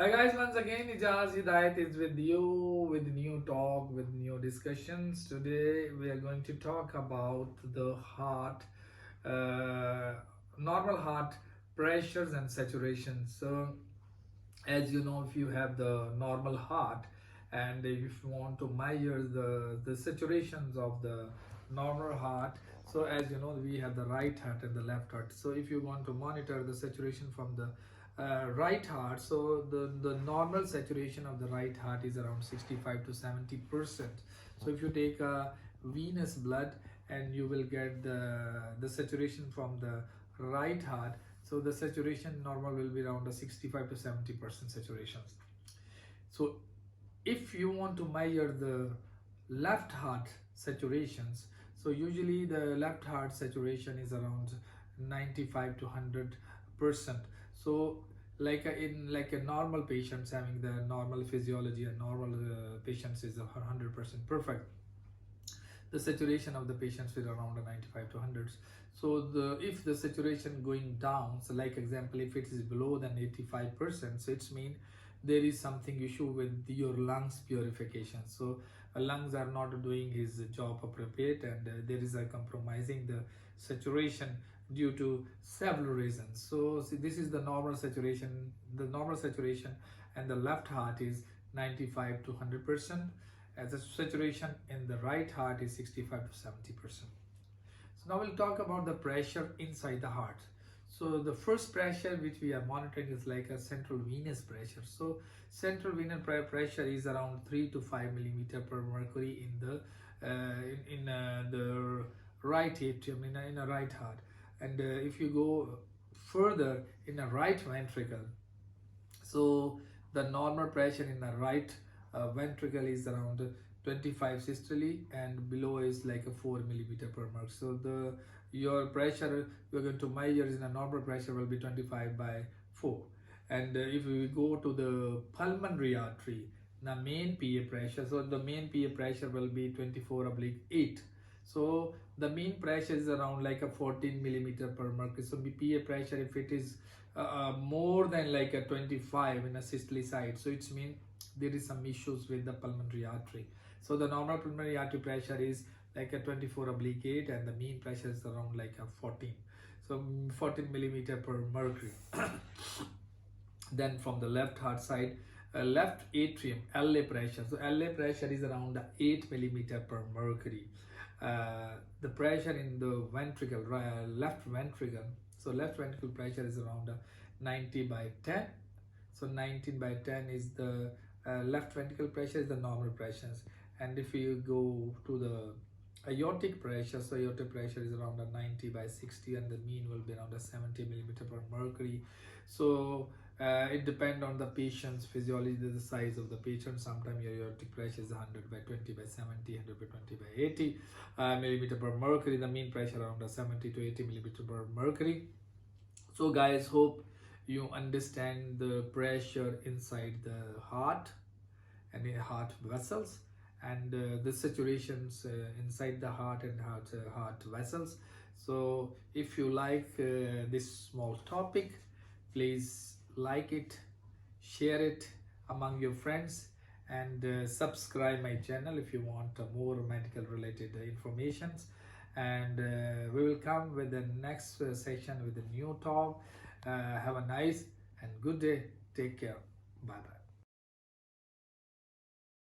Hi guys, once again Ijaz Hidayat is with you with new talk, with new discussions. Today we are going to talk about the heart, uh, normal heart pressures and saturation. So as you know, if you have the normal heart and if you want to measure the saturations of the normal heart, so as you know, we have the right heart and the left heart. So if you want to monitor the saturation from the right heart, so the normal saturation of the right heart is around 65 to 70%. So if you take a venous blood and you will get the saturation from the right heart, so the saturation normal will be around the 65 to 70% saturation. So if you want to measure the left heart saturations, so usually the left heart saturation is around 95 to 100%. So like a normal patients having the normal physiology and normal patients is 100% perfect, the saturation of the patients is around 95 to 100. So the if the saturation going down, so like example, if it is below than 85%, so it's mean there is something issue with your lungs purification. So lungs are not doing his job appropriate, and there is a compromising the saturation due to several reasons. So see, this is the normal saturation. The normal saturation and the left heart is 95 to 100%, as the saturation in the right heart is 65 to 70%. So now we'll talk about the pressure inside the heart. So the first pressure which we are monitoring is like a central venous pressure. So central venous pressure is around 3 to 5 millimeter per mercury in the right atrium, in a right heart. And if you go further in a right ventricle, so the normal pressure in the right ventricle is around 25 systole, and below is like a 4 millimeter per merc. So the your pressure you're going to measure in a normal pressure will be 25 by 4. And if we go to the pulmonary artery, the main PA pressure, so the main PA pressure will be 24/8. So the mean pressure is around like a 14 millimeter per mercury. So PA pressure, if it is more than like a 25 in a systole side, so it's mean there is some issues with the pulmonary artery. So the normal pulmonary artery pressure is like a 24/8, and the mean pressure is around like a 14. So 14 millimeter per mercury. Then from the left heart side, left atrium LA pressure. So LA pressure is around 8 millimeter per mercury. The pressure in the ventricle, left ventricle. So left ventricle pressure is around 90 by 10. So 19 by 10 is the left ventricle pressure is the normal pressures. And if you go to the aortic pressure, so aortic pressure is around 90 by 60, and the mean will be around 70 millimeter per mercury. So it depends on the patient's physiology, the size of the patient. Sometimes your aortic pressure is 100 by 20 by 70, 100 by 20 by 80 millimeter per mercury. The mean pressure around 70 to 80 millimeter per mercury. So guys, hope you understand the pressure inside the heart and in heart vessels, and the saturations inside the heart and heart vessels. So if you like this small topic, please like it, share it among your friends, and subscribe my channel if you want more medical related informations. And we will come with the next session with a new talk. Have a nice and good day. Take care. Bye bye.